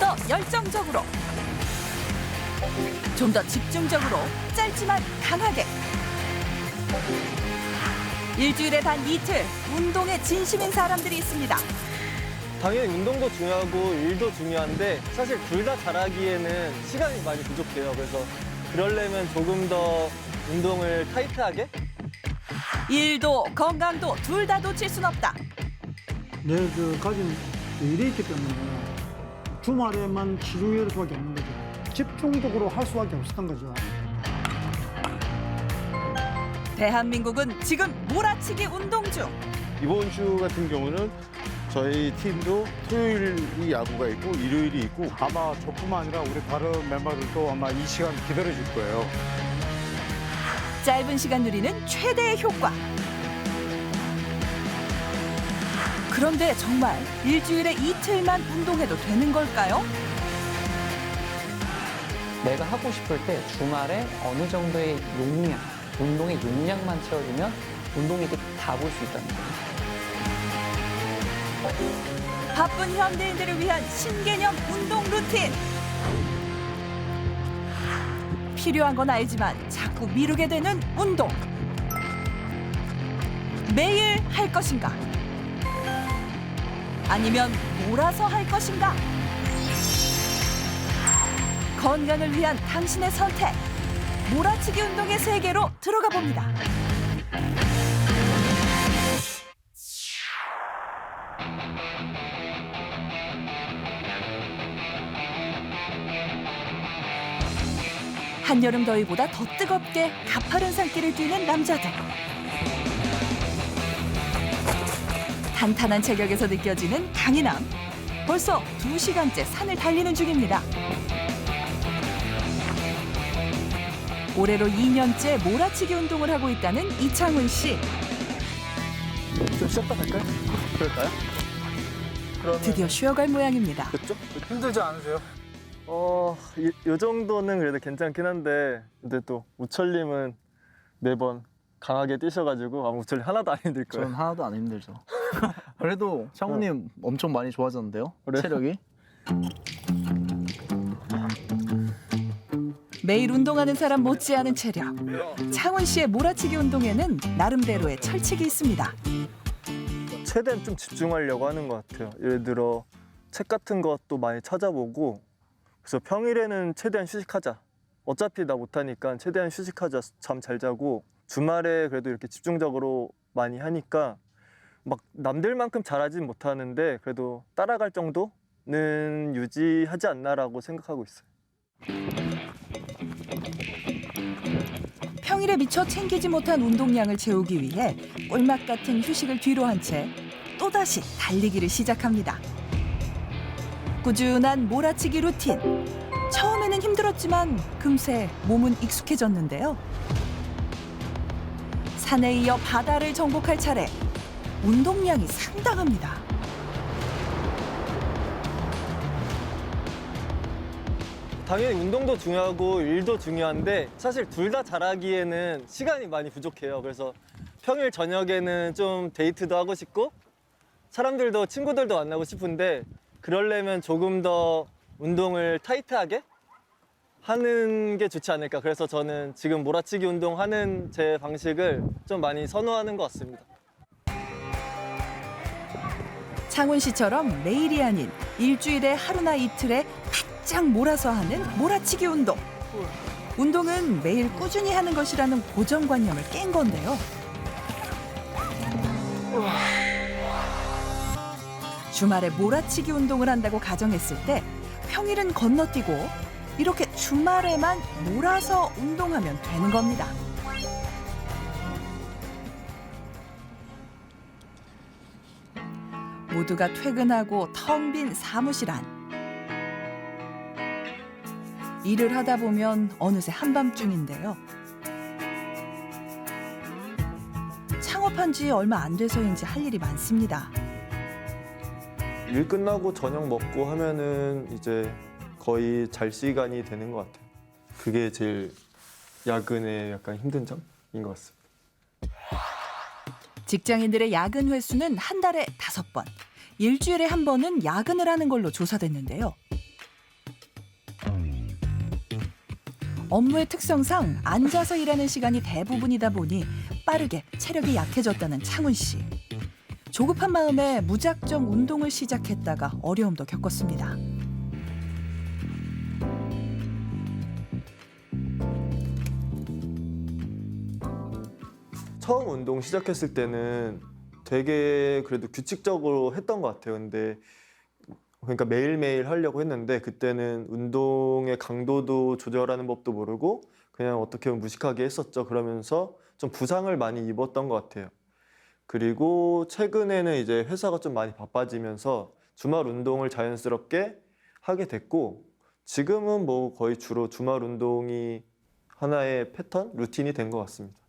더 열정적으로, 좀 더 집중적으로, 짧지만 강하게. 일주일에 단 이틀 운동에 진심인 사람들이 있습니다. 당연히 운동도 중요하고 일도 중요한데 사실 둘 다 잘하기에는 시간이 많이 부족해요. 그래서 그러려면 조금 더 운동을 타이트하게? 일도 건강도 둘 다 놓칠 순 없다. 내 가진 일이 있기 때문에 주말에만 치료할 수밖에 없는 거죠. 집중적으로 할 수밖에 없었던 거죠. 대한민국은 지금 몰아치기 운동 중. 이번 주 같은 경우는 저희 팀도 토요일이 야구가 있고 일요일이 있고 아마 저뿐만 아니라 우리 다른 멤버들도 아마 이 시간 기다려줄 거예요. 짧은 시간 누리는 최대의 효과. 그런데 정말 일주일에 이틀만 운동해도 되는 걸까요? 내가 하고 싶을 때 주말에 어느 정도의 용량, 운동의 용량만 채워주면 운동이 다 볼 수 있다는 거예요. 바쁜 현대인들을 위한 신개념 운동 루틴. 필요한 건 알지만 자꾸 미루게 되는 운동. 매일 할 것인가? 아니면 몰아서 할 것인가? 건강을 위한 당신의 선택. 몰아치기 운동의 세계로 들어가 봅니다. 한여름 더위보다 더 뜨겁게 가파른 산길을 뛰는 남자들. 탄탄한 체격에서 느껴지는 강인함. 벌써 2시간째 산을 달리는 중입니다. 올해로 2년째 몰아치기 운동을 하고 있다는 이창훈 씨. 좀 쉬었다 갈까요? 그럴까요? 그러면 드디어 쉬어갈 모양입니다. 됐죠? 힘들지 않으세요? 이 정도는 그래도 괜찮긴 한데 근데 또 우철님은 매번 강하게 뛰셔가지고 아마 우철님 하나도 안 힘들 거예요. 전 하나도 안 힘들죠. 그래도 창훈님 엄청 많이 좋아졌는데요? 그래요? 체력이? 매일 운동하는 사람 못지않은 체력. 창훈 씨의 몰아치기 운동에는 나름대로의 철칙이 있습니다. 최대한 좀 집중하려고 하는 것 같아요. 예를 들어 책 같은 것도 많이 찾아보고 그래서 평일에는 최대한 휴식하자. 어차피 나 못하니까 최대한 휴식하자. 잠 잘 자고 주말에 그래도 이렇게 집중적으로 많이 하니까 막 남들만큼 잘하진 못하는데 그래도 따라갈 정도는 유지하지 않나라고 생각하고 있어요. 평일에 미처 챙기지 못한 운동량을 채우기 위해 꿀맛 같은 휴식을 뒤로 한 채 또다시 달리기를 시작합니다. 꾸준한 몰아치기 루틴. 처음에는 힘들었지만 금세 몸은 익숙해졌는데요. 산에 이어 바다를 정복할 차례. 운동량이 상당합니다. 당연히 운동도 중요하고 일도 중요한데 사실 둘 다 잘하기에는 시간이 많이 부족해요. 그래서 평일 저녁에는 좀 데이트도 하고 싶고 사람들도 친구들도 만나고 싶은데 그러려면 조금 더 운동을 타이트하게 하는 게 좋지 않을까. 그래서 저는 지금 몰아치기 운동하는 제 방식을 좀 많이 선호하는 것 같습니다. 창훈 씨처럼 매일이 아닌 일주일에 하루나 이틀에 바짝 몰아서 하는 몰아치기 운동. 운동은 매일 꾸준히 하는 것이라는 고정관념을 깬 건데요. 주말에 몰아치기 운동을 한다고 가정했을 때 평일은 건너뛰고 이렇게 주말에만 몰아서 운동하면 되는 겁니다. 모두가 퇴근하고 텅 빈 사무실 안. 일을 하다 보면 어느새 한밤중인데요. 창업한 지 얼마 안 돼서인지 할 일이 많습니다. 일 끝나고 저녁 먹고 하면은 이제 거의 잘 시간이 되는 것 같아요. 그게 제일 야근의 약간 힘든 점인 것 같습니다. 직장인들의 야근 횟수는 한 달에 5번, 일주일에 한 번은 야근을 하는 걸로 조사됐는데요. 업무의 특성상 앉아서 일하는 시간이 대부분이다 보니 빠르게 체력이 약해졌다는 창훈 씨. 조급한 마음에 무작정 운동을 시작했다가 어려움도 겪었습니다. 처음 운동 시작했을 때는 되게 그래도 규칙적으로 했던 것 같아요. 근데 그러니까 매일매일 하려고 했는데 그때는 운동의 강도도 조절하는 법도 모르고 그냥 어떻게 보면 무식하게 했었죠. 그러면서 좀 부상을 많이 입었던 것 같아요. 그리고 최근에는 이제 회사가 좀 많이 바빠지면서 주말 운동을 자연스럽게 하게 됐고 지금은 뭐 거의 주로 주말 운동이 하나의 패턴, 루틴이 된 것 같습니다.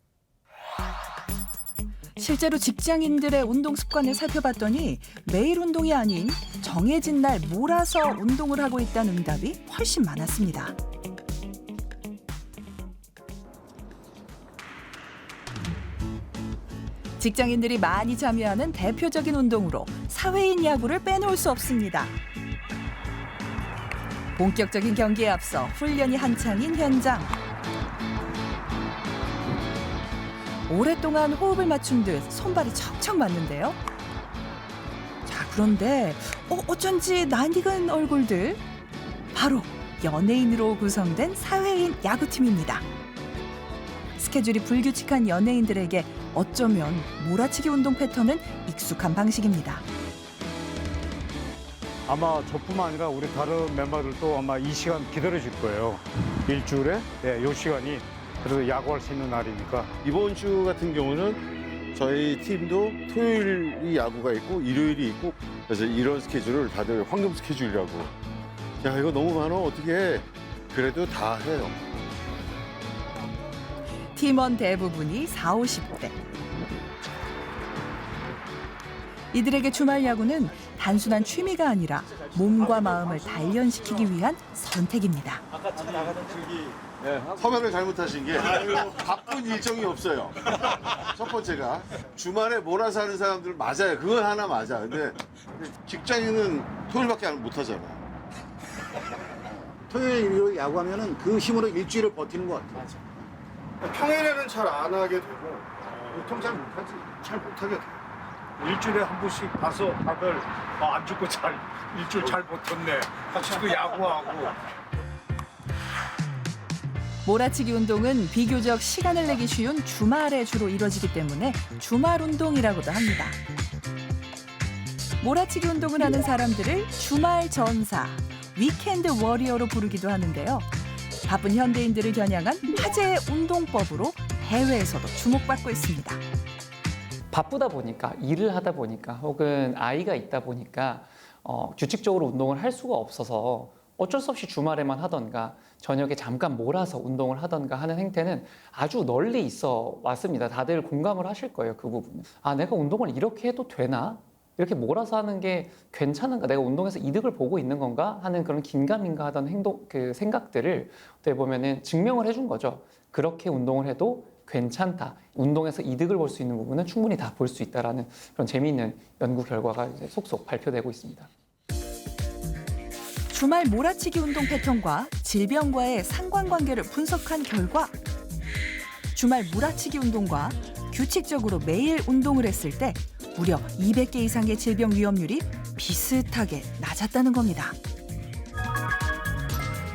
실제로 직장인들의 운동 습관을 살펴봤더니 매일 운동이 아닌 정해진 날 몰아서 운동을 하고 있다는 응답이 훨씬 많았습니다. 직장인들이 많이 참여하는 대표적인 운동으로 사회인 야구를 빼놓을 수 없습니다. 본격적인 경기에 앞서 훈련이 한창인 현장. 오랫동안 호흡을 맞춘 듯 손발이 척척 맞는데요. 자, 그런데 어쩐지 낯익은 얼굴들. 바로 연예인으로 구성된 사회인 야구팀입니다. 스케줄이 불규칙한 연예인들에게 어쩌면 몰아치기 운동 패턴은 익숙한 방식입니다. 아마 저뿐만 아니라 우리 다른 멤버들도 아마 이 시간 기다려줄 거예요. 일주일에 이 시간이 그래도 야구할 수 있는 날이니까. 이번 주 같은 경우는 저희 팀도 토요일이 야구가 있고 일요일이 있고 그래서 이런 스케줄을 다들 황금 스케줄이라고. 야, 이거 너무 많아. 어떻게 해. 그래도 다 해요. 팀원 대부분이 40, 50대. 이들에게 주말 야구는 단순한 취미가 아니라 몸과 마음을 단련시키기 위한 선택입니다. 섭외를 잘못하신 게 바쁜 일정이 없어요. 첫 번째가 주말에 몰아서 하는 사람들 맞아요. 그건 하나 맞아. 근데 직장인은 토요일밖에 못 하잖아. 토요일, 일요일 야구하면은 그 힘으로 일주일을 버티는 것 같아요. 평일에는 잘 안 하게 되고 보통 잘 못하지. 잘 못하게 돼. 일주일에 한 번씩 가서 다들 안 죽고 일주일 잘 버텼네. 같이도 야구하고. 몰아치기 운동은 비교적 시간을 내기 쉬운 주말에 주로 이뤄지기 때문에 주말 운동이라고도 합니다. 몰아치기 운동을 하는 사람들을 주말 전사, 위켄드 워리어로 부르기도 하는데요. 바쁜 현대인들을 겨냥한 화제의 운동법으로 해외에서도 주목받고 있습니다. 바쁘다 보니까 일을 하다 보니까 혹은 아이가 있다 보니까 규칙적으로 운동을 할 수가 없어서 어쩔 수 없이 주말에만 하던가 저녁에 잠깐 몰아서 운동을 하던가 하는 행태는 아주 널리 있어 왔습니다. 다들 공감을 하실 거예요, 그 부분은. 아, 내가 운동을 이렇게 해도 되나? 이렇게 몰아서 하는 게 괜찮은가? 내가 운동에서 이득을 보고 있는 건가? 하는 그런 긴가민가 하던 생각들을 어떻게 보면은 증명을 해준 거죠. 그렇게 운동을 해도 괜찮다. 운동에서 이득을 볼 수 있는 부분은 충분히 다 볼 수 있다라는 그런 재미있는 연구 결과가 이제 속속 발표되고 있습니다. 주말 몰아치기 운동 패턴과 질병과의 상관관계를 분석한 결과 주말 몰아치기 운동과 규칙적으로 매일 운동을 했을 때 무려 200개 이상의 질병 위험률이 비슷하게 낮았다는 겁니다.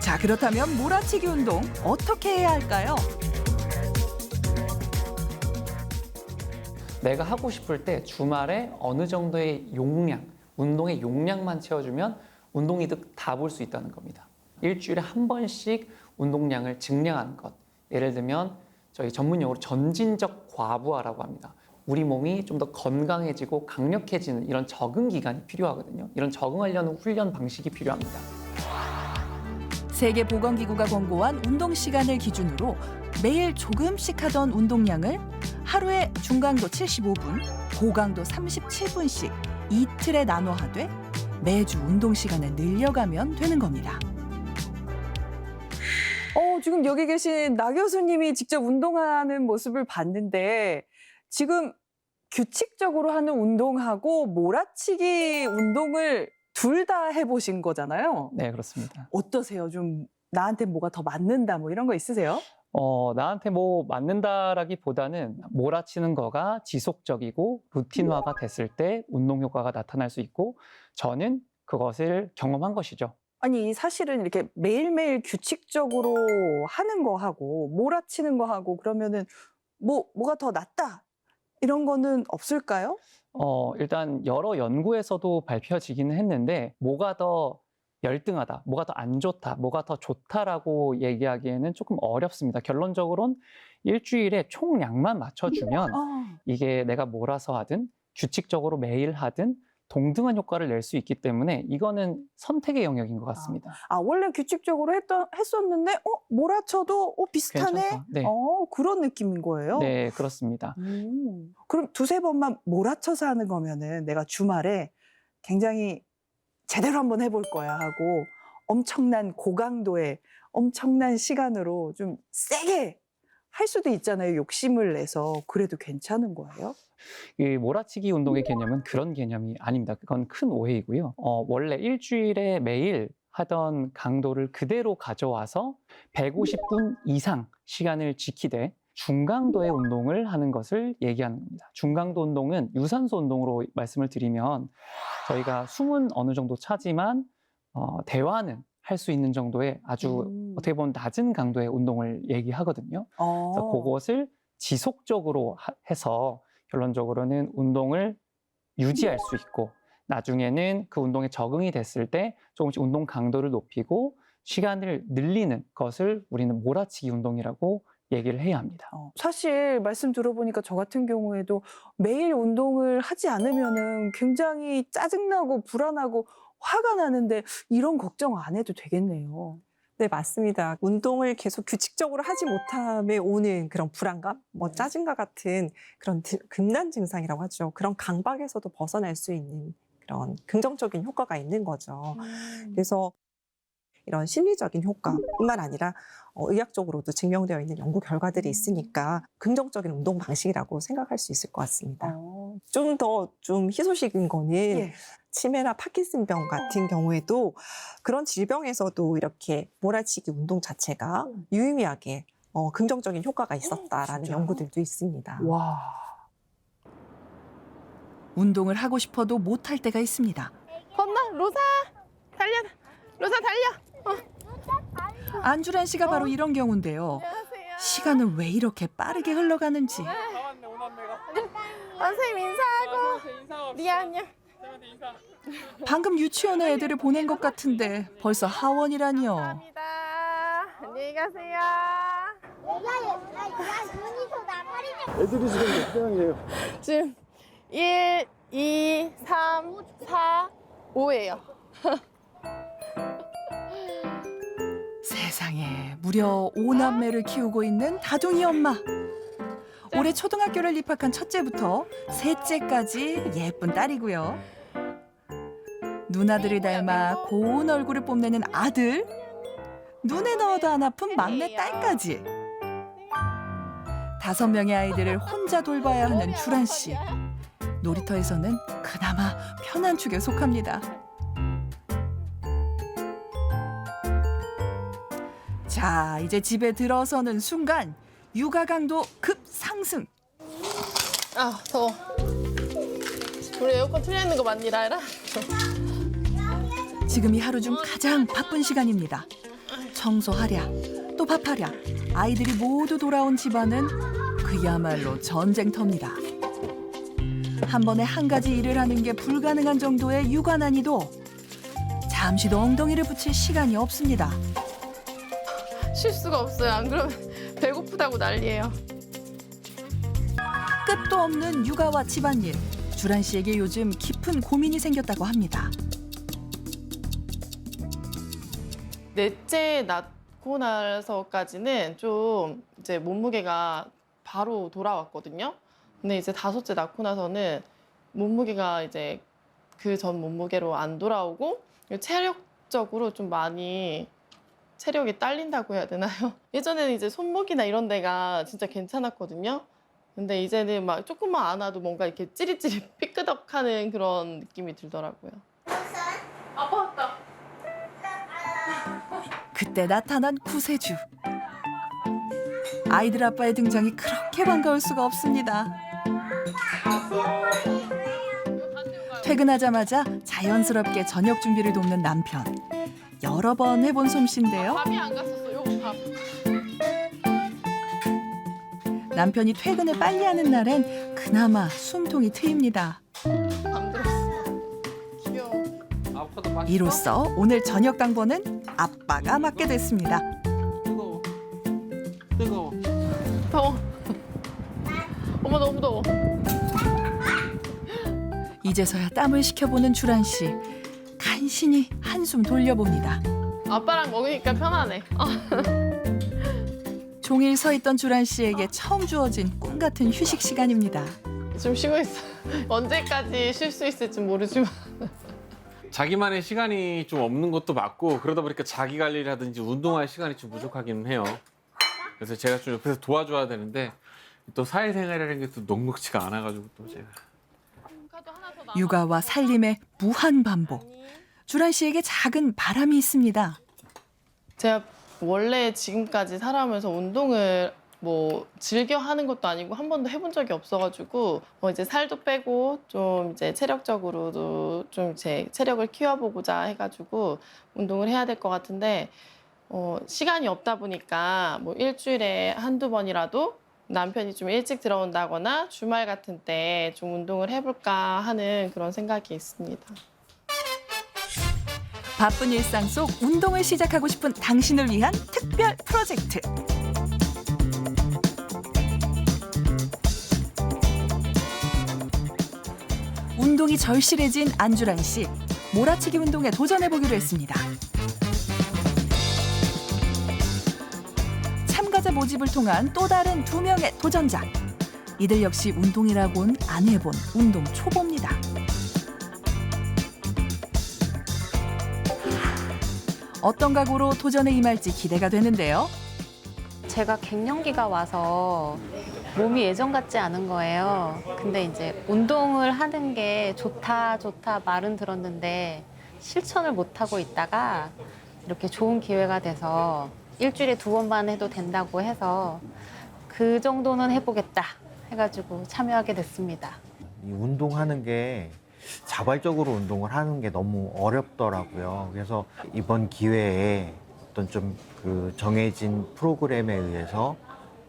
자, 그렇다면 몰아치기 운동 어떻게 해야 할까요? 내가 하고 싶을 때 주말에 어느 정도의 용량, 운동의 용량만 채워주면 운동 이득 다 볼 수 있다는 겁니다. 일주일에 한 번씩 운동량을 증량하는 것. 예를 들면 저희 전문 용어로 전진적 과부하라고 합니다. 우리 몸이 좀 더 건강해지고 강력해지는 이런 적응 기간이 필요하거든요. 이런 적응하려는 훈련 방식이 필요합니다. 세계보건기구가 권고한 운동 시간을 기준으로 매일 조금씩 하던 운동량을 하루에 중강도 75분, 고강도 37분씩 이틀에 나눠 하되 매주 운동 시간을 늘려가면 되는 겁니다. 지금 여기 계신 나 교수님이 직접 운동하는 모습을 봤는데 지금 규칙적으로 하는 운동하고 몰아치기 운동을 둘 다 해보신 거잖아요. 네, 그렇습니다. 어떠세요? 좀 나한테 뭐가 더 맞는다 뭐 이런 거 있으세요? 나한테 뭐 맞는다라기보다는 몰아치는 거가 지속적이고 루틴화가 됐을 때 운동 효과가 나타날 수 있고 저는 그것을 경험한 것이죠. 아니 사실은 이렇게 매일매일 규칙적으로 하는 거하고 몰아치는 거하고 그러면은 뭐가 더 낫다 이런 거는 없을까요? 일단 여러 연구에서도 밝혀지기는 했는데 뭐가 더 열등하다, 뭐가 더 안 좋다, 뭐가 더 좋다라고 얘기하기에는 조금 어렵습니다. 결론적으로는 일주일에 총량만 맞춰주면 이게 내가 몰아서 하든 규칙적으로 매일 하든 동등한 효과를 낼 수 있기 때문에 이거는 선택의 영역인 것 같습니다. 원래 규칙적으로 했었는데 몰아쳐도 비슷하네? 괜찮다. 네. 그런 느낌인 거예요? 네, 그렇습니다. 그럼 두세 번만 몰아쳐서 하는 거면은 내가 주말에 굉장히 제대로 한번 해볼 거야 하고 엄청난 고강도의 엄청난 시간으로 좀 세게 할 수도 있잖아요. 욕심을 내서. 그래도 괜찮은 거예요? 이 몰아치기 운동의 개념은 그런 개념이 아닙니다. 그건 큰 오해이고요. 원래 일주일에 매일 하던 강도를 그대로 가져와서 150분 이상 시간을 지키되 중강도의 운동을 하는 것을 얘기하는 겁니다. 중강도 운동은 유산소 운동으로 말씀을 드리면 저희가 숨은 어느 정도 차지만 대화는 할 수 있는 정도의 아주 어떻게 보면 낮은 강도의 운동을 얘기하거든요. 그래서 그것을 지속적으로 해서 결론적으로는 운동을 유지할 수 있고 나중에는 그 운동에 적응이 됐을 때 조금씩 운동 강도를 높이고 시간을 늘리는 것을 우리는 몰아치기 운동이라고 얘기를 해야 합니다. 사실 말씀 들어보니까 저 같은 경우에도 매일 운동을 하지 않으면은 굉장히 짜증나고 불안하고 화가 나는데 이런 걱정 안 해도 되겠네요. 네, 맞습니다. 운동을 계속 규칙적으로 하지 못함에 오는 그런 불안감, 짜증과 같은 그런 금단 증상이라고 하죠. 그런 강박에서도 벗어날 수 있는 그런 긍정적인 효과가 있는 거죠. 그래서 이런 심리적인 효과뿐만 아니라 의학적으로도 증명되어 있는 연구 결과들이 있으니까 긍정적인 운동 방식이라고 생각할 수 있을 것 같습니다. 좀 더 희소식인 거는 치매나 파킨슨병 같은 경우에도 그런 질병에서도 이렇게 몰아치기 운동 자체가 유의미하게 긍정적인 효과가 있었다라는 연구들도 있습니다. 와. 운동을 하고 싶어도 못할 때가 있습니다. 건너 로사 달려 로사 달려. 안주란 씨가 바로 이런 경우인데요. 시간은 왜 이렇게 빠르게 흘러가는지. 선생님 인사하고 리아 안녕. 방금 유치원에 애들을 보낸 것 같은데 벌써 하원이라니요. 감사합니다. 안녕히 가세요. 애들이 지금 몇 명이에요? 지금 1, 2, 3, 4, 5예요. 세상에 무려 5남매를 키우고 있는 다둥이 엄마. 올해 초등학교를 입학한 첫째부터 셋째까지 예쁜 딸이고요. 누나들을 닮아 고운 얼굴을 뽐내는 아들. 눈에 넣어도 안 아픈 막내 딸까지. 5명의 아이들을 혼자 돌봐야 하는 주란 씨. 놀이터에서는 그나마 편한 축에 속합니다. 자, 이제 집에 들어서는 순간 육아 강도 급상승. 아 더워. 우리 에어컨 틀려 있는 거 맞니 라이라? 지금이 하루 중 가장 바쁜 시간입니다. 청소하랴, 또 밥하랴, 아이들이 모두 돌아온 집안은 그야말로 전쟁터입니다. 한 번에 한 가지 일을 하는 게 불가능한 정도의 육아 난이도. 잠시도 엉덩이를 붙일 시간이 없습니다. 쉴 수가 없어요. 안 그러면 배고프다고 난리예요. 끝도 없는 육아와 집안일. 주란 씨에게 요즘 깊은 고민이 생겼다고 합니다. 넷째 낳고 나서까지는 좀 이제 몸무게가 바로 돌아왔거든요. 근데 이제 5째 낳고 나서는 몸무게가 이제 그 전 몸무게로 안 돌아오고 체력적으로 좀 많이 체력이 딸린다고 해야 되나요? 예전에는 이제 손목이나 이런 데가 진짜 괜찮았거든요. 근데 이제는 막 조금만 안 와도 뭔가 이렇게 찌릿찌릿 삐끄덕하는 그런 느낌이 들더라고요. 아빠 왔다. 그때 나타난 구세주. 아이들 아빠의 등장이 그렇게 반가울 수가 없습니다. 퇴근하자마자 자연스럽게 저녁 준비를 돕는 남편. 여러 번 해본 솜씨인데요. 밥이 안 갔었어. 요거 밥. 남편이 퇴근을 빨리 하는 날엔 그나마 숨통이 트입니다. 잠들었어. 귀여워. 이로써 오늘 저녁 당번은 아빠가 맡게 됐습니다. 뜨거워. 더워. 엄마 너무 더워. 이제서야 땀을 식혀보는 주란 씨. 간신히 한숨 돌려봅니다. 아빠랑 먹으니까 편하네. 종일 서 있던 주란 씨에게 처음 주어진 꿈 같은 휴식 시간입니다. 좀 쉬고 있어. 언제까지 쉴 수 있을지 모르지만. 자기만의 시간이 좀 없는 것도 맞고 그러다 보니까 자기 관리라든지 운동할 시간이 좀 부족하기는 해요. 그래서 제가 좀 옆에서 도와줘야 되는데 또 사회생활이라는 게 또 녹록지가 않아가지고 또 제가. 육아와 살림의 무한 반복. 주란 씨에게 작은 바람이 있습니다. 제가 원래 지금까지 살아오면서 운동을 뭐 즐겨 하는 것도 아니고 한 번도 해본 적이 없어가지고 이제 살도 빼고 좀 이제 체력적으로도 좀 제 체력을 키워보고자 해가지고 운동을 해야 될 것 같은데 시간이 없다 보니까 뭐 일주일에 한두 번이라도 남편이 좀 일찍 들어온다거나 주말 같은 때 좀 운동을 해볼까 하는 그런 생각이 있습니다. 바쁜 일상 속 운동을 시작하고 싶은 당신을 위한 특별 프로젝트. 운동이 절실해진 안주란 씨. 몰아치기 운동에 도전해보기로 했습니다. 참가자 모집을 통한 또 다른 2명의 도전자. 이들 역시 운동이라곤 안 해본 운동 초보입니다. 어떤 각오로 도전에 임할지 기대가 되는데요. 제가 갱년기가 와서 몸이 예전 같지 않은 거예요. 근데 이제 운동을 하는 게 좋다 말은 들었는데 실천을 못하고 있다가 이렇게 좋은 기회가 돼서 일주일에 2번만 해도 된다고 해서 그 정도는 해보겠다 해가지고 참여하게 됐습니다. 이 운동하는 게 자발적으로 운동을 하는 게 너무 어렵더라고요. 그래서 이번 기회에 어떤 좀 그 정해진 프로그램에 의해서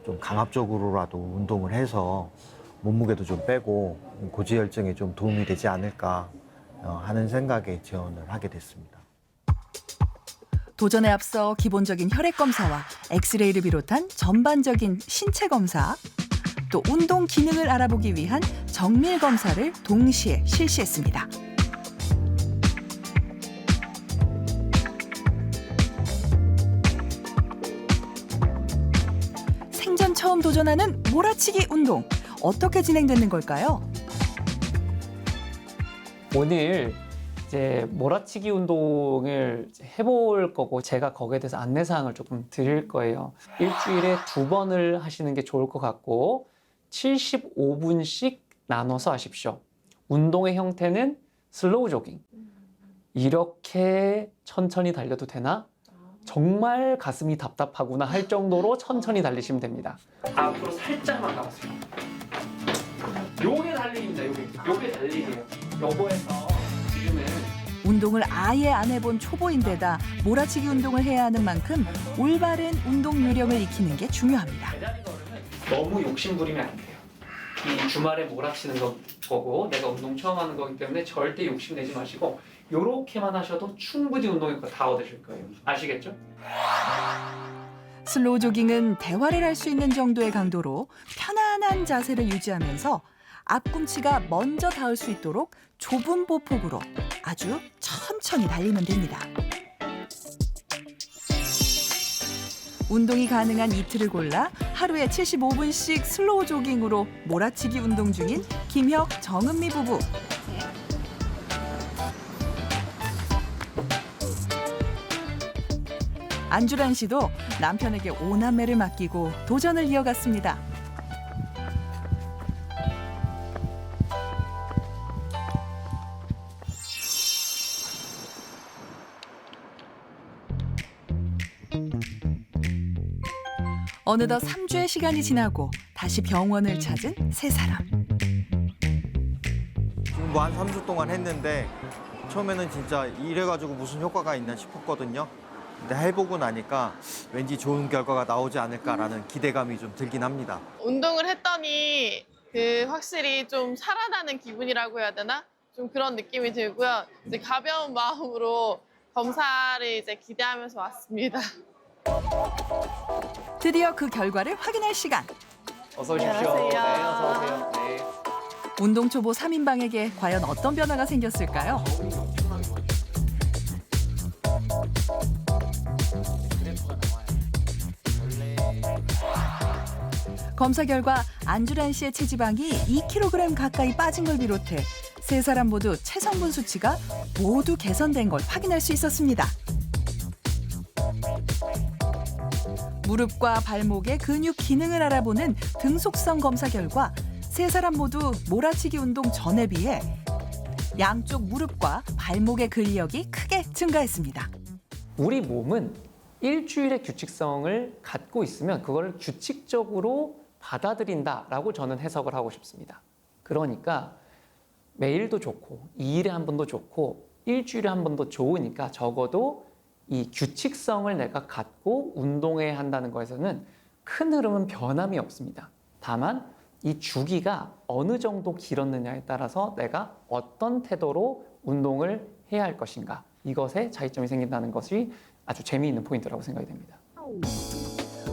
좀 강압적으로라도 운동을 해서 몸무게도 좀 빼고 고지혈증에 좀 도움이 되지 않을까 하는 생각에 지원을 하게 됐습니다. 도전에 앞서 기본적인 혈액 검사와 엑스레이를 비롯한 전반적인 신체 검사, 또 운동 기능을 알아보기 위한 정밀 검사를 동시에 실시했습니다. 생전 처음 도전하는 몰아치기 운동, 어떻게 진행되는 걸까요? 오늘 이제 몰아치기 운동을 해볼 거고 제가 거기에 대해서 안내사항을 조금 드릴 거예요. 일주일에 2번을 하시는 게 좋을 것 같고 75분씩 나눠서 하십시오. 운동의 형태는 슬로우 조깅. 이렇게 천천히 달려도 되나? 정말 가슴이 답답하구나 할 정도로 천천히 달리시면 됩니다. 앞으로 살짝만 가보세요. 요게 달리기입니다. 요게 달리기예요. 요거에서 지금은 운동을 아예 안 해본 초보인데다 몰아치기 운동을 해야 하는 만큼 올바른 운동 요령을 익히는 게 중요합니다. 제자리 걸음은 너무 욕심부리면 안 돼요. 이 주말에 몰아치는 거고 내가 운동 처음 하는 거기 때문에 절대 욕심내지 마시고 요렇게만 하셔도 충분히 운동 효과 다 얻으실 거예요. 아시겠죠? 슬로우 조깅은 대화를 할 수 있는 정도의 강도로 편안한 자세를 유지하면서 앞꿈치가 먼저 닿을 수 있도록 좁은 보폭으로 아주 천천히 달리면 됩니다. 운동이 가능한 이틀을 골라 하루에 75분씩 슬로우 조깅으로 몰아치기 운동 중인 김혁, 정은미 부부. 안주란 씨도 남편에게 5남매를 맡기고 도전을 이어갔습니다. 어느덧 3주의 시간이 지나고 다시 병원을 찾은 세 사람. 지금 뭐 한 3주 동안 했는데 처음에는 진짜 이래가지고 무슨 효과가 있나 싶었거든요. 근데 해보고 나니까 왠지 좋은 결과가 나오지 않을까라는 기대감이 좀 들긴 합니다. 운동을 했더니 확실히 좀 살아나는 기분이라고 해야 되나? 좀 그런 느낌이 들고요. 이제 가벼운 마음으로 검사를 이제 기대하면서 왔습니다. 드디어 그 결과를 확인할 시간. 어서 오십시오. 안녕하세요. 네, 어서 오세요. 네. 운동 초보 3인방에게 과연 어떤 변화가 생겼을까요? 검사 결과 안주란 씨의 체지방이 2kg 가까이 빠진 걸 비롯해 세 사람 모두 체성분 수치가 모두 개선된 걸 확인할 수 있었습니다. 무릎과 발목의 근육 기능을 알아보는 등속성 검사 결과 세 사람 모두 몰아치기 운동 전에 비해 양쪽 무릎과 발목의 근력이 크게 증가했습니다. 우리 몸은 일주일의 규칙성을 갖고 있으면 그걸 규칙적으로 받아들인다라고 저는 해석을 하고 싶습니다. 그러니까 매일도 좋고 2일에 한 번도 좋고 일주일에 한 번도 좋으니까 적어도 이 규칙성을 내가 갖고 운동해야 한다는 것에서는 큰 흐름은 변함이 없습니다. 다만 이 주기가 어느 정도 길었느냐에 따라서 내가 어떤 태도로 운동을 해야 할 것인가, 이것에 차이점이 생긴다는 것이 아주 재미있는 포인트라고 생각이 됩니다.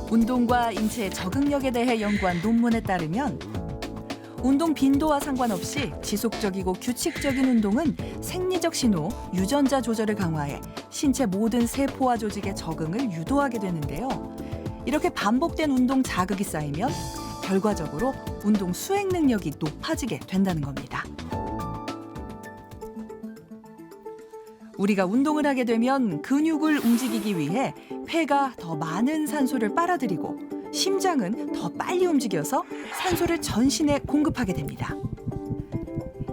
운동과 인체의 적응력에 대해 연구한 논문에 따르면 운동 빈도와 상관없이 지속적이고 규칙적인 운동은 생리적 신호, 유전자 조절을 강화해 신체 모든 세포와 조직의 적응을 유도하게 되는데요. 이렇게 반복된 운동 자극이 쌓이면 결과적으로 운동 수행 능력이 높아지게 된다는 겁니다. 우리가 운동을 하게 되면 근육을 움직이기 위해 폐가 더 많은 산소를 빨아들이고 심장은 더 빨리 움직여서 산소를 전신에 공급하게 됩니다.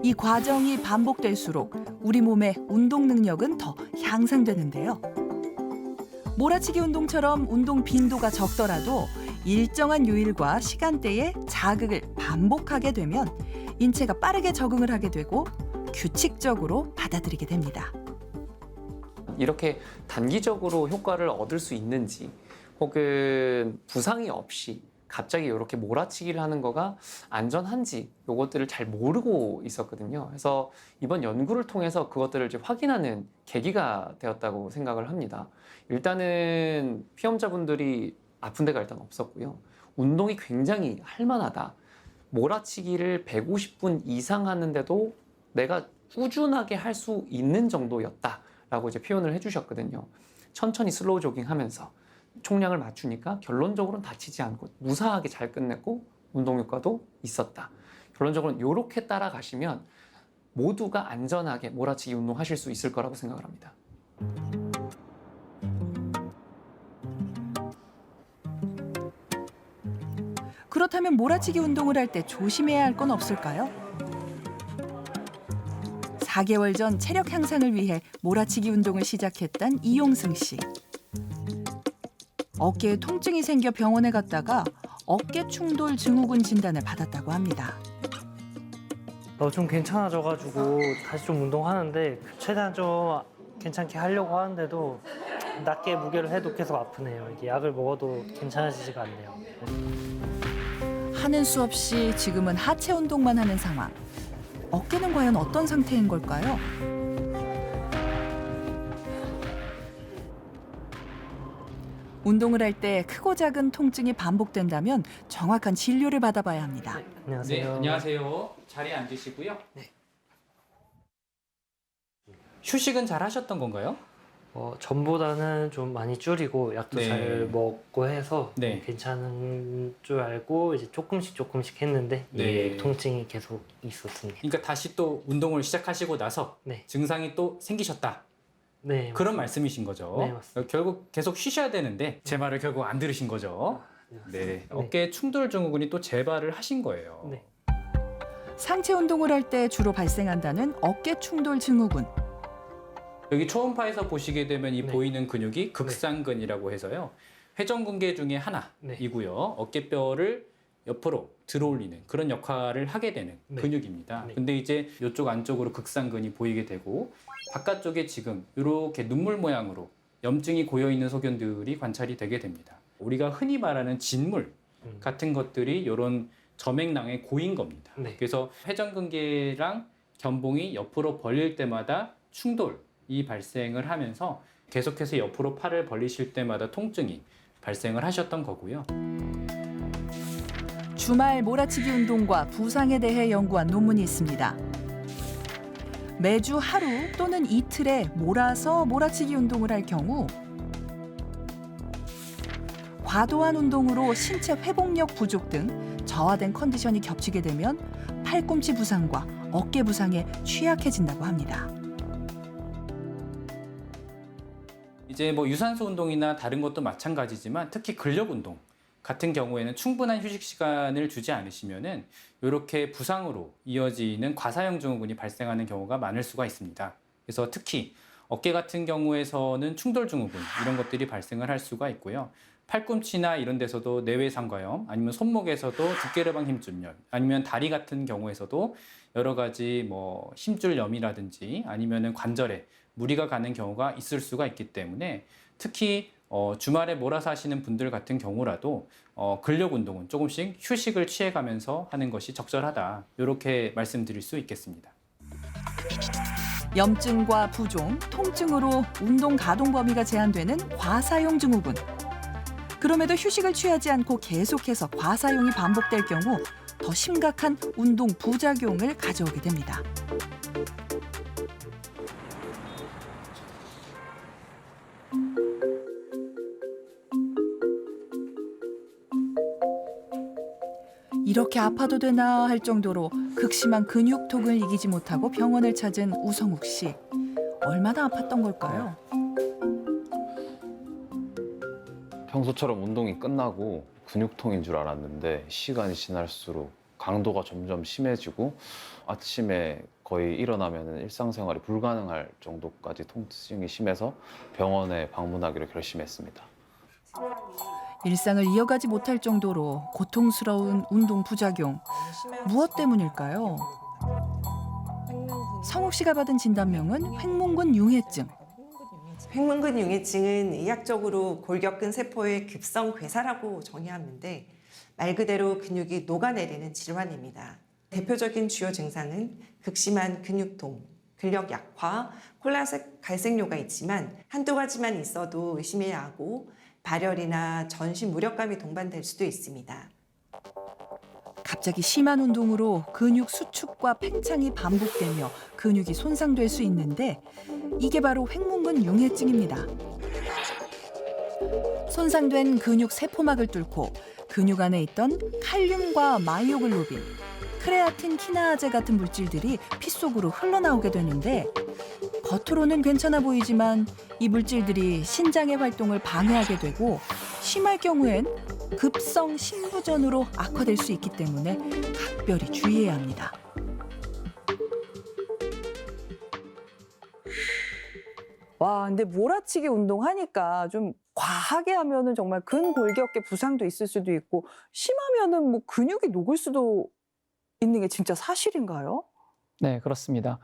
이 과정이 반복될수록 우리 몸의 운동 능력은 더 향상되는데요. 몰아치기 운동처럼 운동 빈도가 적더라도 일정한 요일과 시간대에 자극을 반복하게 되면 인체가 빠르게 적응을 하게 되고 규칙적으로 받아들이게 됩니다. 이렇게 단기적으로 효과를 얻을 수 있는지 혹은 부상이 없이 갑자기 이렇게 몰아치기를 하는 거가 안전한지 이것들을 잘 모르고 있었거든요. 그래서 이번 연구를 통해서 그것들을 이제 확인하는 계기가 되었다고 생각을 합니다. 일단은 피험자분들이 아픈 데가 일단 없었고요. 운동이 굉장히 할만하다. 몰아치기를 150분 이상 하는데도 내가 꾸준하게 할 수 있는 정도였다라고 이제 표현을 해주셨거든요. 천천히 슬로우 조깅 하면서 총량을 맞추니까 결론적으로는 다치지 않고 무사하게 잘 끝냈고 운동 효과도 있었다. 결론적으로는 이렇게 따라가시면 모두가 안전하게 몰아치기 운동하실 수 있을 거라고 생각을 합니다. 그렇다면 몰아치기 운동을 할 때 조심해야 할 건 없을까요? 4개월 전 체력 향상을 위해 몰아치기 운동을 시작했던 이용승 씨. 어깨에 통증이 생겨 병원에 갔다가 어깨 충돌 증후군 진단을 받았다고 합니다. 좀 괜찮아져가지고 다시 좀 운동하는데 최대한 좀 괜찮게 하려고 하는데도 낮게 무게를 해도 계속 아프네요. 이게 약을 먹어도 괜찮아지지가 않네요. 하는 수 없이 지금은 하체 운동만 하는 상황. 어깨는 과연 어떤 상태인 걸까요? 운동을 할 때 크고 작은 통증이 반복된다면 정확한 진료를 받아봐야 합니다. 안녕하세요. 네, 안녕하세요. 자리에 앉으시고요. 네. 휴식은 잘 하셨던 건가요? 전보다는 좀 많이 줄이고 약도 네. 잘 먹고 해서 네. 괜찮은 줄 알고 이제 조금씩 했는데 네. 통증이 계속 있었습니다. 그러니까 다시 또 운동을 시작하시고 나서 네. 증상이 또 생기셨다. 네. 그런 말씀이신 거죠. 네, 맞습니다. 결국 계속 쉬셔야 되는데 제 말을 결국 안 들으신 거죠. 네. 어깨 충돌 증후군이 또 재발을 하신 거예요. 네. 상체 운동을 할 때 주로 발생한다는 어깨 충돌 증후군. 여기 초음파에서 보시게 되면 이 보이는 근육이 극상근이라고 해서요. 회전근개 중에 하나이고요. 어깨뼈를 옆으로 들어올리는 그런 역할을 하게 되는 근육입니다. 근데 이제 이쪽 안쪽으로 극상근이 보이게 되고 바깥쪽에 지금 이렇게 눈물 모양으로 염증이 고여 있는 소견들이 관찰이 되게 됩니다. 우리가 흔히 말하는 진물 같은 것들이 이런 점액낭에 고인 겁니다. 그래서 회전근개랑 견봉이 옆으로 벌릴 때마다 충돌이 발생을 하면서 계속해서 옆으로 팔을 벌리실 때마다 통증이 발생을 하셨던 거고요. 주말 몰아치기 운동과 부상에 대해 연구한 논문이 있습니다. 매주 하루 또는 이틀에 몰아서 몰아치기 운동을 할 경우 과도한 운동으로 신체 회복력 부족 등 저하된 컨디션이 겹치게 되면 팔꿈치 부상과 어깨 부상에 취약해진다고 합니다. 이제 뭐 유산소 운동이나 다른 것도 마찬가지지만 특히 근력 운동 같은 경우에는 충분한 휴식 시간을 주지 않으시면은 이렇게 부상으로 이어지는 과사용 증후군이 발생하는 경우가 많을 수가 있습니다. 그래서 특히 어깨 같은 경우에서는 충돌 증후군 이런 것들이 발생을 할 수가 있고요. 팔꿈치나 이런 데서도 내외상과염, 아니면 손목에서도 두께르방 힘줄염, 아니면 다리 같은 경우에서도 여러 가지 뭐 힘줄염이라든지 아니면은 관절에 무리가 가는 경우가 있을 수가 있기 때문에 특히 주말에 몰아서 하시는 분들 같은 경우라도 근력 운동은 조금씩 휴식을 취해가면서 하는 것이 적절하다. 이렇게 말씀드릴 수 있겠습니다. 염증과 부종, 통증으로 운동 가동 범위가 제한되는 과사용 증후군. 그럼에도 휴식을 취하지 않고 계속해서 과사용이 반복될 경우 더 심각한 운동 부작용을 가져오게 됩니다. 이렇게 아파도 되나 할 정도로 극심한 근육통을 이기지 못하고 병원을 찾은 우성욱 씨. 얼마나 아팠던 걸까요? 평소처럼 운동이 끝나고 근육통인 줄 알았는데 시간이 지날수록 강도가 점점 심해지고 아침에 거의 일어나면 일상생활이 불가능할 정도까지 통증이 심해서 병원에 방문하기로 결심했습니다. 일상을 이어가지 못할 정도로 고통스러운 운동 부작용. 무엇 때문일까요? 성욱 씨가 받은 진단명은 횡문근 융해증. 횡문근 융해증은 의학적으로 골격근 세포의 급성 괴사라고 정의하는데 말 그대로 근육이 녹아내리는 질환입니다. 대표적인 주요 증상은 극심한 근육통, 근력 약화, 콜라색 갈색뇨가 있지만 한두 가지만 있어도 의심해야 하고 발열이나 전신 무력감이 동반될 수도 있습니다. 갑자기 심한 운동으로 근육 수축과 팽창이 반복되며 근육이 손상될 수 있는데 이게 바로 횡문근 융해증입니다. 손상된 근육 세포막을 뚫고 근육 안에 있던 칼륨과 마이오글로빈, 크레아틴 키나아제 같은 물질들이 피 속으로 흘러나오게 되는데 겉으로는 괜찮아 보이지만 이 물질들이 신장의 활동을 방해하게 되고 심할 경우엔 급성 신부전으로 악화될 수 있기 때문에 각별히 주의해야 합니다. 와, 근데 몰아치기 운동하니까 좀 과하게 하면은 정말 근골격계 부상도 있을 수도 있고 심하면은 뭐 근육이 녹을 수도 있는 게 진짜 사실인가요? 네, 그렇습니다.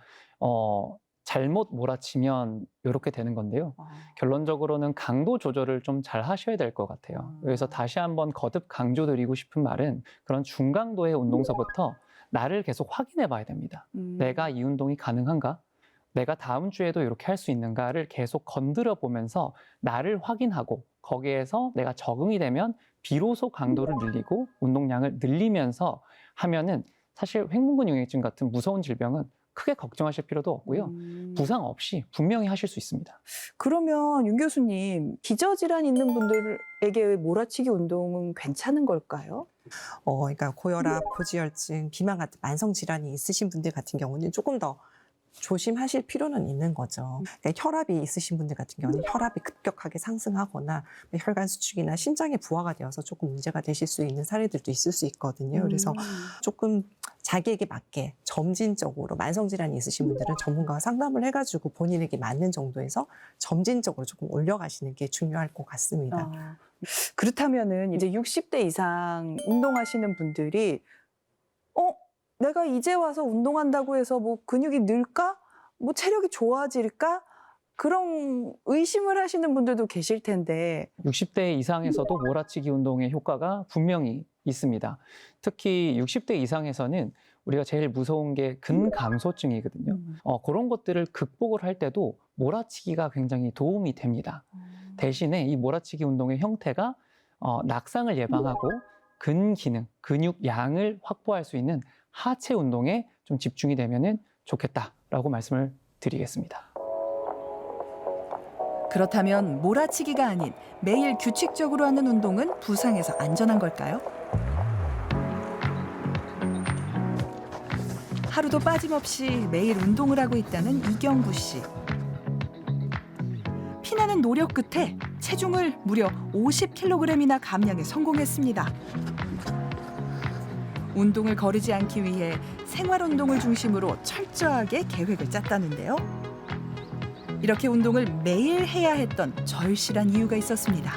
잘못 몰아치면 이렇게 되는 건데요. 결론적으로는 강도 조절을 좀 잘 하셔야 될 것 같아요. 그래서 다시 한번 거듭 강조드리고 싶은 말은 그런 중강도의 운동서부터 나를 계속 확인해 봐야 됩니다. 내가 이 운동이 가능한가? 내가 다음 주에도 이렇게 할 수 있는가를 계속 건드려 보면서 나를 확인하고 거기에서 내가 적응이 되면 비로소 강도를 늘리고 운동량을 늘리면서 하면은 사실 횡문근 융해증 같은 무서운 질병은 크게 걱정하실 필요도 없고요. 부상 없이 분명히 하실 수 있습니다. 그러면 윤 교수님, 기저질환 있는 분들에게 몰아치기 운동은 괜찮은 걸까요? 그러니까 고혈압, 고지혈증, 비만 같은 만성 질환이 있으신 분들 같은 경우는 조금 더 조심하실 필요는 있는 거죠. 그러니까 혈압이 있으신 분들 같은 경우는 혈압이 급격하게 상승하거나 혈관 수축이나 심장에 부하가 되어서 조금 문제가 되실 수 있는 사례들도 있을 수 있거든요. 그래서 조금 자기에게 맞게 점진적으로 만성질환이 있으신 분들은 전문가와 상담을 해가지고 본인에게 맞는 정도에서 점진적으로 조금 올려가시는 게 중요할 것 같습니다. 그렇다면은 이제 60대 이상 운동하시는 분들이 내가 이제 와서 운동한다고 해서 뭐 근육이 늘까? 뭐 체력이 좋아질까? 그런 의심을 하시는 분들도 계실 텐데 60대 이상에서도 몰아치기 운동의 효과가 분명히 있습니다. 특히 60대 이상에서는 우리가 제일 무서운 게 근감소증이거든요. 그런 것들을 극복을 할 때도 몰아치기가 굉장히 도움이 됩니다. 대신에 이 몰아치기 운동의 형태가 낙상을 예방하고 근기능, 근육 양을 확보할 수 있는 하체 운동에 좀 집중이 되면 좋겠다라고 말씀을 드리겠습니다. 그렇다면 몰아치기가 아닌 매일 규칙적으로 하는 운동은 부상에서 안전한 걸까요? 하루도 빠짐없이 매일 운동을 하고 있다는 이경구 씨. 피나는 노력 끝에 체중을 무려 50kg이나 감량에 성공했습니다. 운동을 거르지 않기 위해 생활 운동을 중심으로 철저하게 계획을 짰다는데요. 이렇게 운동을 매일 해야 했던 절실한 이유가 있었습니다.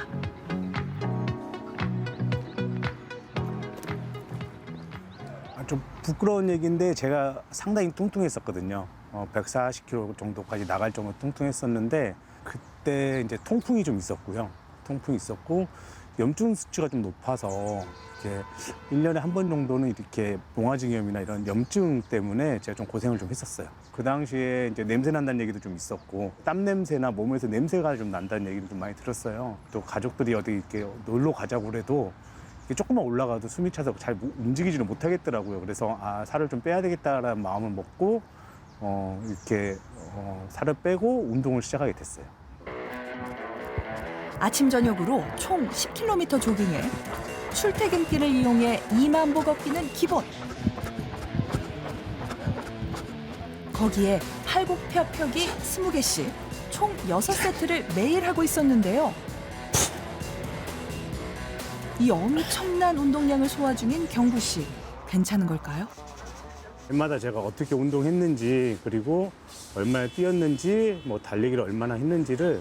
좀 부끄러운 얘기인데 제가 상당히 뚱뚱했었거든요. 140kg 정도까지 나갈 정도로 뚱뚱했었는데 그때 이제 통풍이 좀 있었고요. 통풍이 있었고 염증 수치가 좀 높아서 이렇게 1년에 한 번 정도는 이렇게 봉화증염이나 이런 염증 때문에 제가 좀 고생을 좀 했었어요. 그 당시에 이제 냄새 난다는 얘기도 좀 있었고 땀 냄새나 몸에서 냄새가 좀 난다는 얘기를 좀 많이 들었어요. 또 가족들이 어디 이렇게 놀러 가자고 그래도 조금만 올라가도 숨이 차서 잘 움직이지를 못하겠더라고요. 그래서 살을 좀 빼야 되겠다라는 마음을 먹고 이렇게 살을 빼고 운동을 시작하게 됐어요. 아침 저녁으로 총 10km 조깅에 출퇴근길을 이용해 2만 보 걷기는 기본. 거기에 팔굽혀펴기 20개씩 총 6세트를 매일 하고 있었는데요. 이 엄청난 운동량을 소화 중인 경구 씨, 괜찮은 걸까요? 해마다 제가 어떻게 운동했는지 그리고 얼마나 뛰었는지 뭐 달리기를 얼마나 했는지를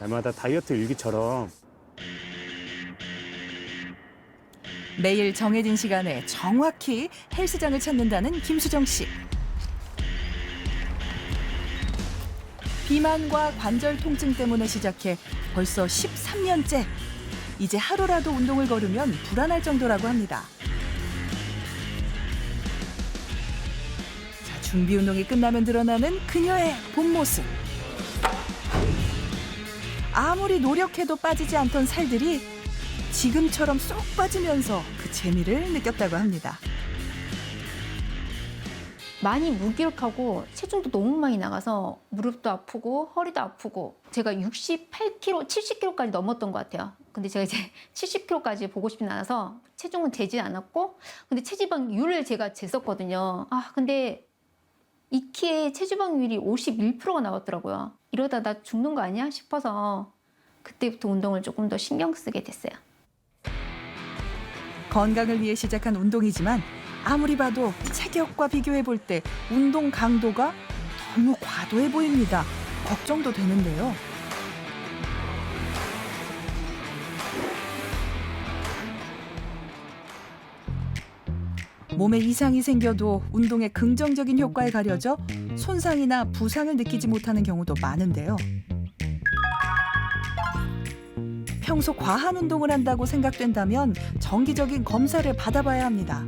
날마다 다이어트 일기처럼 매일 정해진 시간에 정확히 헬스장을 찾는다는 김수정 씨. 비만과 관절 통증 때문에 시작해 벌써 13년째. 이제 하루라도 운동을 걸으면 불안할 정도라고 합니다. 자, 준비 운동이 끝나면 드러나는 그녀의 본 모습. 아무리 노력해도 빠지지 않던 살들이 지금처럼 쏙 빠지면서 그 재미를 느꼈다고 합니다. 많이 무기력하고 체중도 너무 많이 나가서 무릎도 아프고 허리도 아프고 제가 68kg, 70kg까지 넘었던 것 같아요. 근데 제가 이제 70kg까지 보고 싶진 않아서 체중은 재지 않았고 근데 체지방률을 제가 쟀었거든요. 근데 이 키에 체지방률이 51%가 나왔더라고요. 이러다 나 죽는 거 아니야 싶어서 그때부터 운동을 조금 더 신경 쓰게 됐어요. 건강을 위해 시작한 운동이지만 아무리 봐도 체격과 비교해 볼 때 운동 강도가 너무 과도해 보입니다. 걱정도 되는데요. 몸에 이상이 생겨도 운동의 긍정적인 효과에 가려져 손상이나 부상을 느끼지 못하는 경우도 많은데요. 평소 과한 운동을 한다고 생각된다면 정기적인 검사를 받아봐야 합니다.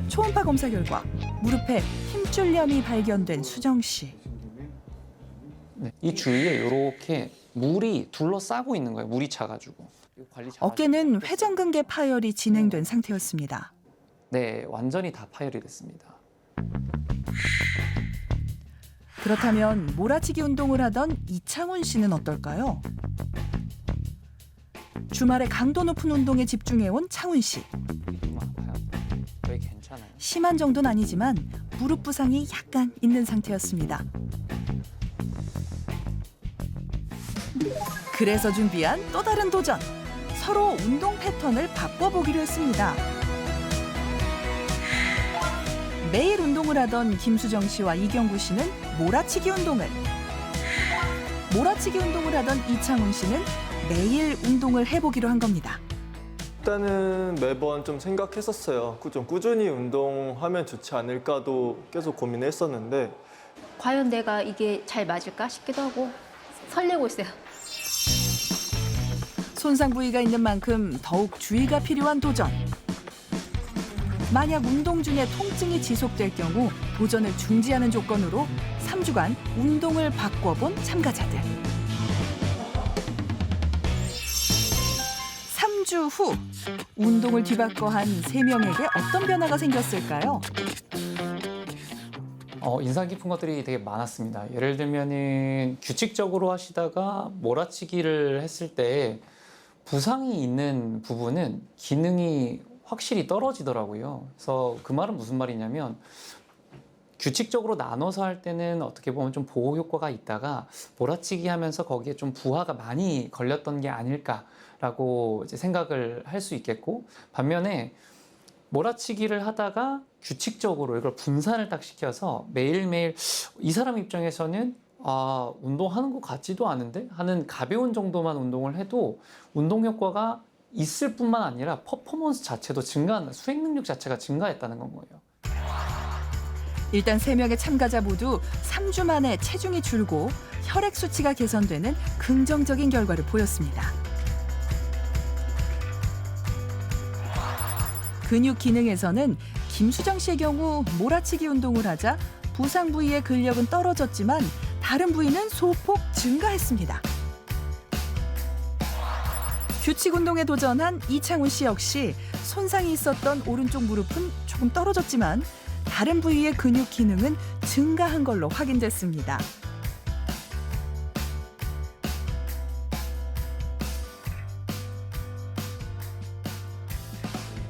초음파 검사 결과 무릎에 힘줄염이 발견된 수정 씨. 이 주위에 이렇게 물이 둘러싸고 있는 거예요. 물이 차가지고. 어깨는 회전근개 파열이 진행된 상태였습니다. 네, 완전히 다 파열이 됐습니다. 그렇다면 몰아치기 운동을 하던 이창훈 씨는 어떨까요? 주말에 강도 높은 운동에 집중해온 창훈 씨. 왜 괜찮아요? 심한 정도는 아니지만 무릎 부상이 약간 있는 상태였습니다. 그래서 준비한 또 다른 도전. 서로 운동 패턴을 바꿔보기로 했습니다. 매일 운동을 하던 김수정 씨와 이경구 씨는 몰아치기 운동을, 몰아치기 운동을 하던 이창훈 씨는 매일 운동을 해보기로 한 겁니다. 일단은 매번 좀 생각했었어요. 좀 꾸준히 운동하면 좋지 않을까도 계속 고민했었는데 과연 내가 이게 잘 맞을까 싶기도 하고 설레고 있어요. 손상 부위가 있는 만큼 더욱 주의가 필요한 도전. 만약 운동 중에 통증이 지속될 경우 도전을 중지하는 조건으로 3주간 운동을 바꿔본 참가자들. 3주 후 운동을 뒤바꿔 한 3명에게 어떤 변화가 생겼을까요? 인상 깊은 것들이 되게 많았습니다. 예를 들면은 규칙적으로 하시다가 몰아치기를 했을 때 부상이 있는 부분은 기능이 확실히 떨어지더라고요. 그래서 그 말은 무슨 말이냐면 규칙적으로 나눠서 할 때는 어떻게 보면 좀 보호 효과가 있다가 몰아치기 하면서 거기에 좀 부하가 많이 걸렸던 게 아닐까라고 이제 생각을 할 수 있겠고, 반면에 몰아치기를 하다가 규칙적으로 이걸 분산을 딱 시켜서 매일매일 이 사람 입장에서는 운동하는 것 같지도 않은데 하는 가벼운 정도만 운동을 해도 운동 효과가 있을 뿐만 아니라 퍼포먼스 자체도 증가한다, 수행 능력 자체가 증가했다는 건 거예요. 일단 3명의 참가자 모두 3주 만에 체중이 줄고 혈액 수치가 개선되는 긍정적인 결과를 보였습니다. 근육 기능에서는 김수정 씨의 경우 몰아치기 운동을 하자 부상 부위의 근력은 떨어졌지만 다른 부위는 소폭 증가했습니다. 규칙 운동에 도전한 이창훈 씨 역시 손상이 있었던 오른쪽 무릎은 조금 떨어졌지만 다른 부위의 근육 기능은 증가한 걸로 확인됐습니다.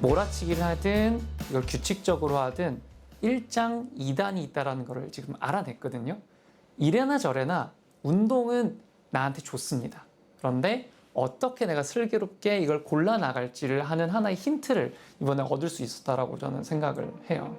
몰아치기를 하든 이걸 규칙적으로 하든 1장 2단이 있다는 걸 지금 알아냈거든요. 이래나 저래나 운동은 나한테 좋습니다. 그런데 어떻게 내가 슬기롭게 이걸 골라 나갈지를 하는 하나의 힌트를 이번에 얻을 수 있었다라고 저는 생각을 해요.